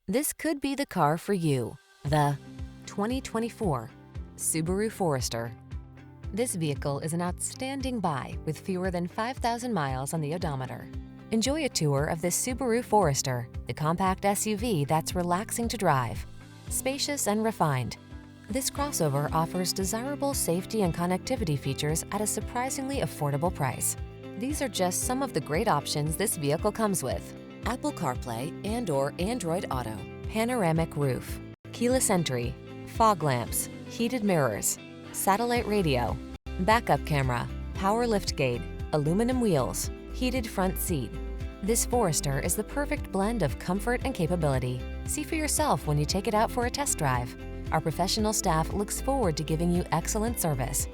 This could be the car for you. The 2024 Subaru Forester. This vehicle is an outstanding buy with fewer than 5,000 miles on the odometer. Enjoy a tour of this Subaru Forester, the compact SUV that's relaxing to drive. Spacious and refined, this crossover offers desirable safety and connectivity features at a surprisingly affordable price. These are just some of the great options this vehicle comes with: Apple CarPlay and/or Android Auto, panoramic roof, keyless entry, fog lamps, heated mirrors, satellite radio, backup camera, power liftgate, aluminum wheels, heated front seat. This Forester is the perfect blend of comfort and capability. See for yourself when you take it out for a test drive. Our professional staff looks forward to giving you excellent service.